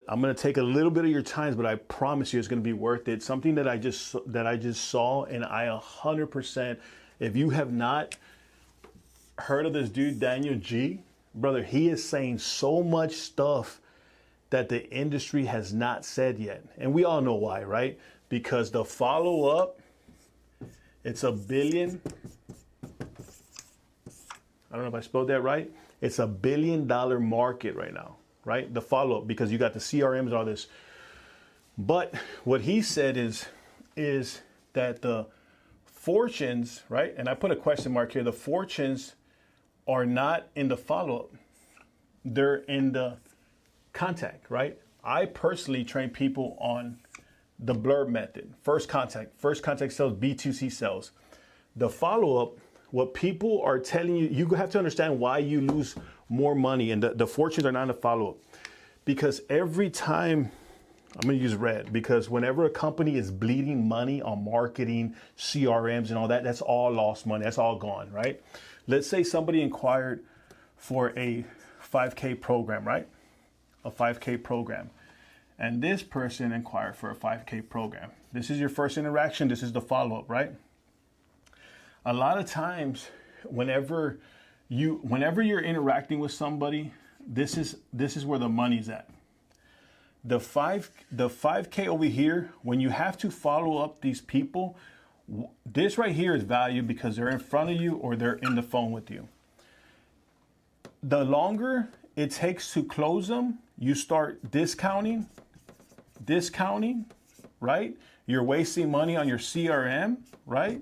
I'm going to take a little bit of your time, but I promise you it's going to be worth it. Something that I just saw, and I 100%, if you have not heard of this dude, Daniel G, brother, he is saying so much stuff that the industry has not said yet. And we all know why, right? Because the follow up, it's $1 billion. I don't know if I spelled that right. It's $1 billion market right now, right? The follow up, because you got the CRMs and all this. But what he said is that the fortunes, right? And I put a question mark here. The fortunes are not in the follow up. They're in the contact, right? I personally train people on the blurb method. First contact sales, B2C sales. The follow-up, what people are telling you, you have to understand why you lose more money, and the fortunes are not in the follow-up. Because every time, I'm going to use red, because whenever a company is bleeding money on marketing, CRMs and all that, that's all lost money. That's all gone, right? Let's say somebody inquired for a 5K program, right? A 5K program. And this person inquired for a 5K program. This is your first interaction. This is the follow-up, right? A lot of times, whenever you're interacting with somebody, this is where the money's at. The 5K over here, when you have to follow up these people, this right here is value because they're in front of you or they're in the phone with you. The longer it takes to close them, you start discounting, right? You're wasting money on your CRM, right?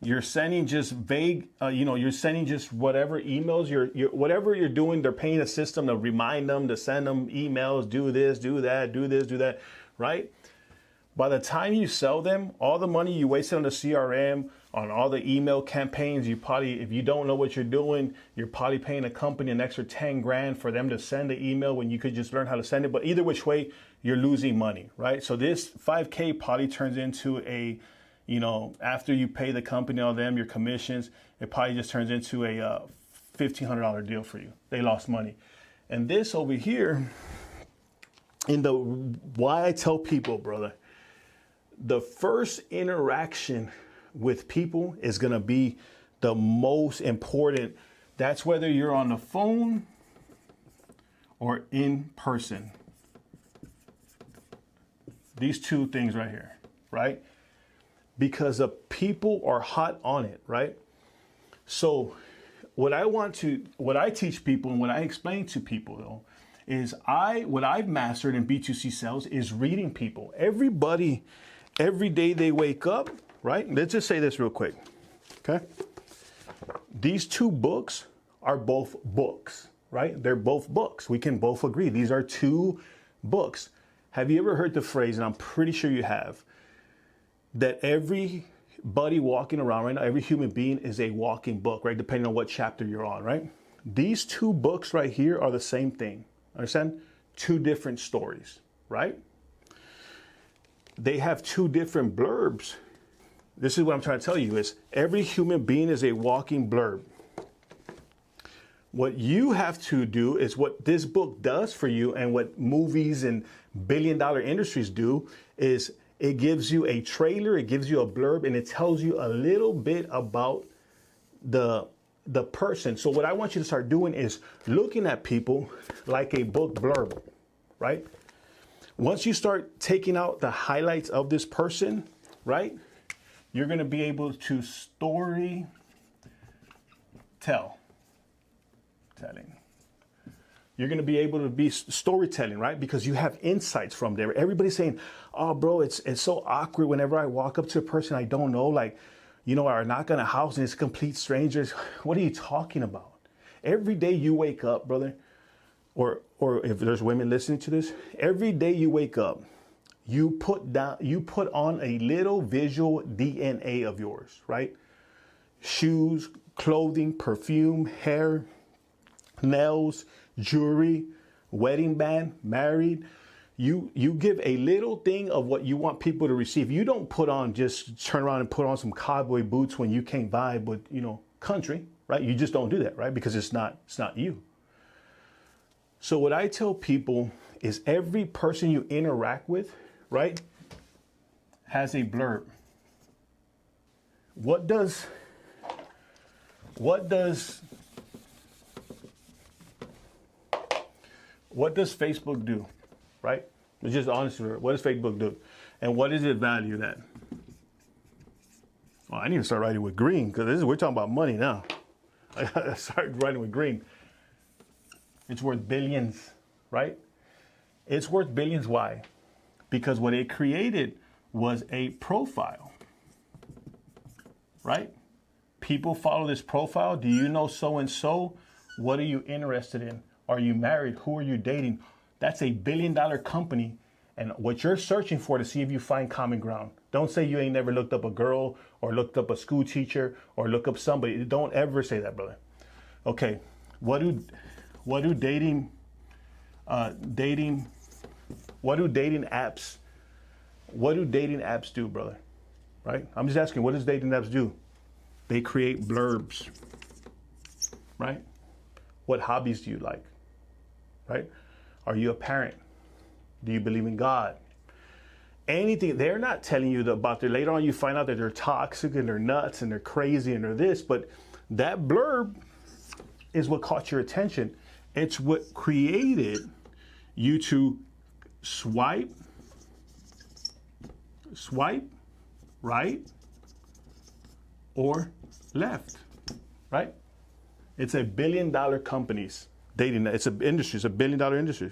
You're sending just vague, you're sending just whatever emails, whatever you're doing, they're paying a system to remind them, to send them emails, do this, do that, do this, do that, right? By the time you sell them, all the money you wasted on the CRM, on all the email campaigns, you probably, if you don't know what you're doing, you're probably paying a company an extra 10 grand for them to send the email when you could just learn how to send it. But either which way, you're losing money, right? So this 5K probably turns into a, after you pay the company all them, your commissions, it probably just turns into a $1,500 deal for you. They lost money. And this over here, why I tell people, brother, the first interaction with people is going to be the most important. That's whether you're on the phone or in person. These two things right here, right? Because the people are hot on it, right? So what I teach people and what I explain to people though, is what I've mastered in B2C sales is reading people. Everybody, every day they wake up, right? Let's just say this real quick, okay? These two books are both books, right? They're both books. We can both agree. These are two books. Have you ever heard the phrase, and I'm pretty sure you have, that everybody walking around right now, every human being is a walking book, right? Depending on what chapter you're on, right? These two books right here are the same thing. Understand? Two different stories, right? They have two different blurbs. This is what I'm trying to tell you is every human being is a walking blurb. What you have to do is what this book does for you, and what movies and billion-dollar industries do is it gives you a trailer, it gives you a blurb, and it tells you a little bit about the person. So what I want you to start doing is looking at people like a book blurb, right? Once you start taking out the highlights of this person, right, you're going to be able to telling. You're going to be able to be storytelling, right? Because you have insights from there. Everybody's saying, oh, bro, it's so awkward whenever I walk up to a person I don't know, like, or knock on a house and it's complete strangers. What are you talking about? Every day you wake up, brother, or if there's women listening to this, every day you wake up, you put on a little visual DNA of yours, right? Shoes, clothing, perfume, hair, nails, jewelry, wedding band, married. You give a little thing of what you want people to receive. You don't just turn around and put on some cowboy boots when you can't vibe with, country, right? You just don't do that, right? Because it's not you. So what I tell people is every person you interact with, right, has a blurb. What does Facebook do, right? It's just honestly, what does Facebook do? And what is it valued at? Well, I need to start writing with green because we're talking about money now. I gotta start writing with green. It's worth billions, right? It's worth billions. Why? Because what it created was a profile, right? People follow this profile. Do you know so-and-so? What are you interested in? Are you married? Who are you dating? That's $1 billion company. And what you're searching for to see if you find common ground. Don't say you ain't never looked up a girl or looked up a school teacher or look up somebody. Don't ever say that, brother. Okay, what do dating apps do, brother? Right? I'm just asking, what does dating apps do? They create blurbs, right? What hobbies do you like, right? Are you a parent? Do you believe in God? Anything. They're not telling you about their, later on you find out that they're toxic and they're nuts and they're crazy and they're this, but that blurb is what caught your attention. It's what created you to swipe right or left, right? It's $1 billion companies dating. It's an industry. It's $1 billion industry.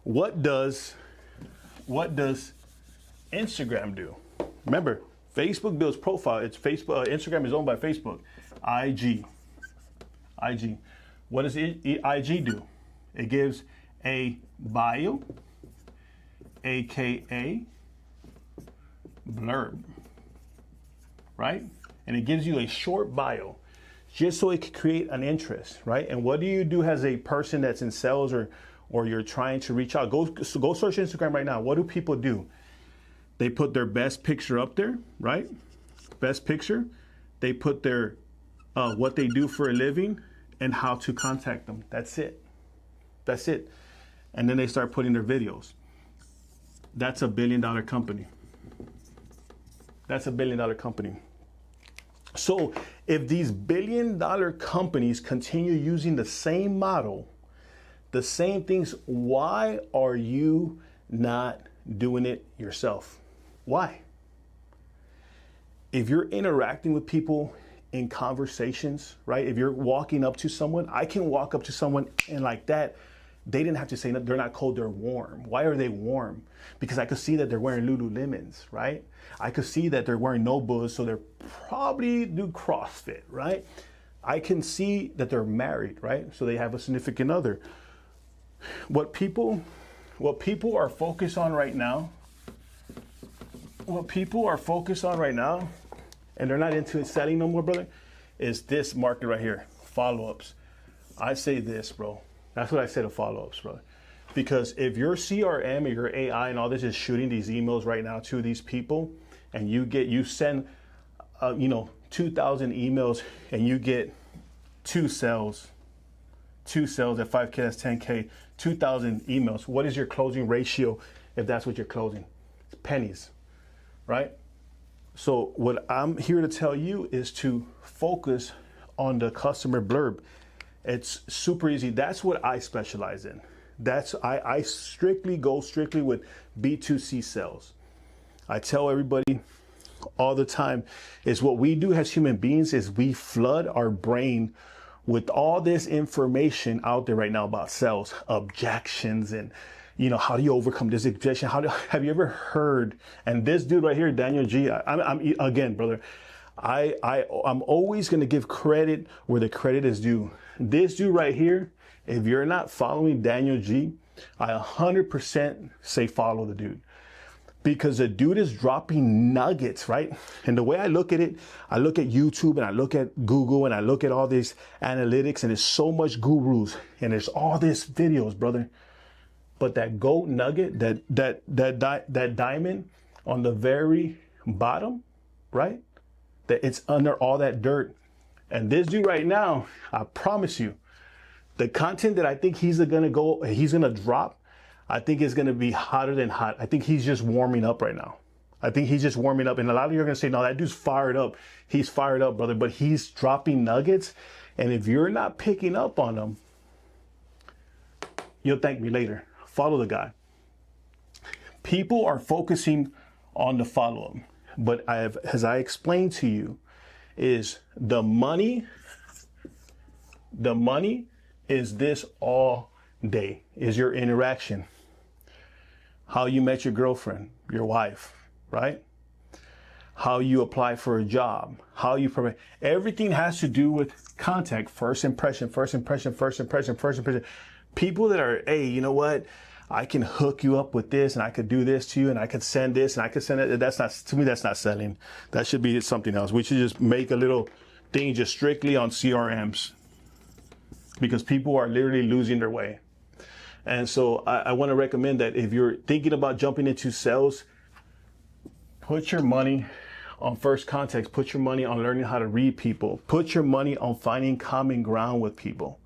What does Instagram do? Remember, Facebook builds profile. It's Facebook. Instagram is owned by Facebook. IG. What does IG do? It gives a bio, aka blurb, right? And it gives you a short bio, just so it can create an interest, right? And what do you do as a person that's in sales or you're trying to reach out? Go search Instagram right now. What do people do? They put their best picture up there, right? Best picture. They put their what they do for a living and how to contact them. That's it. That's it. And then they start putting their videos. That's $1 billion company. That's $1 billion company. So if these $1 billion companies continue using the same model, the same things, why are you not doing it yourself? Why? If you're interacting with people in conversations, right? If you're walking up to someone, I can walk up to someone and like that, they didn't have to say that they're not cold, they're warm. Why are they warm? Because I could see that they're wearing Lululemons, right? I could see that they're wearing Nobas, so they're probably do CrossFit, right? I can see that they're married, right? So they have a significant other. What people are focused on right now, and they're not into selling no more, brother, is this market right here, follow-ups. I say this, bro. That's what I say to follow-ups, brother. Because if your CRM or your AI and all this is shooting these emails right now to these people, and you send 2,000 emails and you get two sales at 5K, that's 10K, 2,000 emails. What is your closing ratio if that's what you're closing? It's pennies, right? So what I'm here to tell you is to focus on the customer blurb. It's super easy. That's what I specialize in. I strictly go with B2C sales. I tell everybody all the time is what we do as human beings is we flood our brain with all this information out there right now about sales, objections, and how do you overcome this objection? Have you ever heard? And this dude right here, Daniel G. I'm again, brother. I'm always going to give credit where the credit is due. This dude right here, if you're not following Daniel G, I 100% say follow the dude. Because the dude is dropping nuggets, right? And the way I look at it, I look at YouTube and I look at Google and I look at all these analytics, and there's so much gurus and there's all these videos, brother. But that gold nugget, that diamond on the very bottom, right? That it's under all that dirt. And this dude right now, I promise you, The content that I think he's gonna drop, I think is gonna be hotter than hot. I think he's just warming up right now. I think he's just warming up. And a lot of you are gonna say, no, that dude's fired up. He's fired up, brother, but he's dropping nuggets. And if you're not picking up on them, you'll thank me later. Follow the guy. People are focusing on the follow-up, but as I explained to you, is the money is this all day, is your interaction, how you met your girlfriend, your wife, right? How you apply for a job, how you provide. Everything has to do with contact, first impression. People that are, hey, you know what? I can hook you up with this and I could do this to you and I could send this and I could send it. That's not, to me, that's not selling. That should be something else. We should just make a little thing just strictly on CRMs because people are literally losing their way. And so I want to recommend that if you're thinking about jumping into sales, put your money on first contacts, put your money on learning how to read people, put your money on finding common ground with people.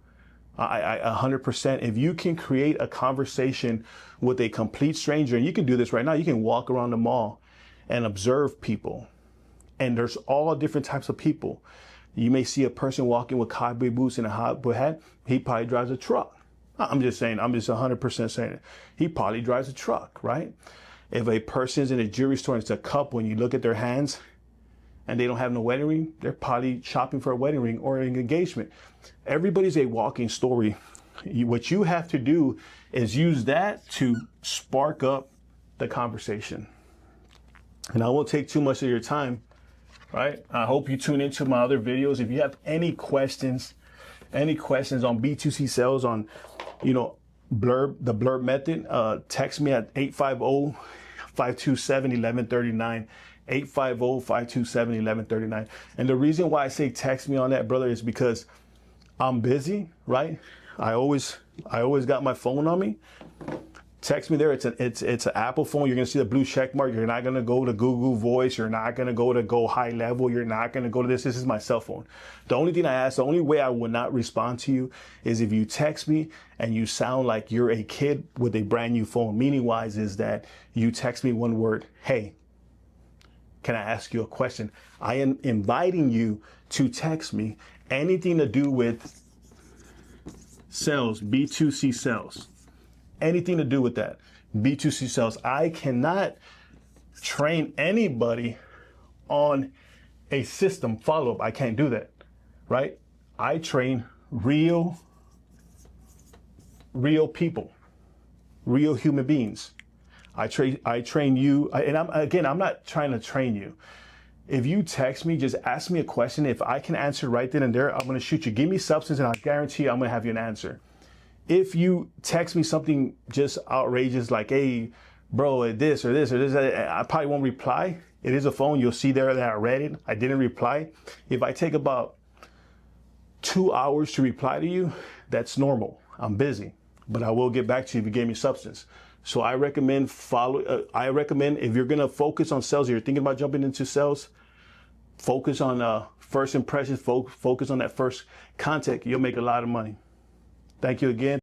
100%. If you can create a conversation with a complete stranger, and you can do this right now, you can walk around the mall and observe people. And there's all different types of people. You may see a person walking with cowboy boots and a hot hat. He probably drives a truck. I'm just 100% saying it. He probably drives a truck, right? If a person's in a jewelry store and it's a couple and you look at their hands and they don't have no wedding ring, they're probably shopping for a wedding ring or an engagement. Everybody's a walking story. What you have to do is use that to spark up the conversation. And I won't take too much of your time, right? I hope you tune into my other videos. If you have any questions on B2C sales, on, the blurb method, text me at 850-527-1139. 850-527-1139. And the reason why I say text me on that, brother, is because I'm busy, right? I always got my phone on me. Text me there. It's an Apple phone. You're gonna see the blue check mark. You're not gonna go to Google Voice. You're not gonna go high level. You're not gonna go to this. This is my cell phone. The only thing I ask, the only way I would not respond to you is if you text me and you sound like you're a kid with a brand new phone. Meaning wise is that you text me one word, hey, can I ask you a question? I am inviting you to text me anything to do with sales, B2C sales, anything to do with that, B2C sales. I cannot train anybody on a system follow-up. I can't do that, right? I train real people, real human beings. I train you, and I'm not trying to train you. If you text me, just ask me a question. If I can answer right then and there, I'm gonna shoot you. Give me substance and I'll guarantee you I'm gonna have you an answer. If you text me something just outrageous like, hey, bro, this or this or this, I probably won't reply. It is a phone, you'll see there that I read it. I didn't reply. If I take about 2 hours to reply to you, that's normal. I'm busy, but I will get back to you if you gave me substance. So I recommend if you're gonna focus on sales, you're thinking about jumping into sales, focus on first impressions, focus on that first contact. You'll make a lot of money. Thank you again.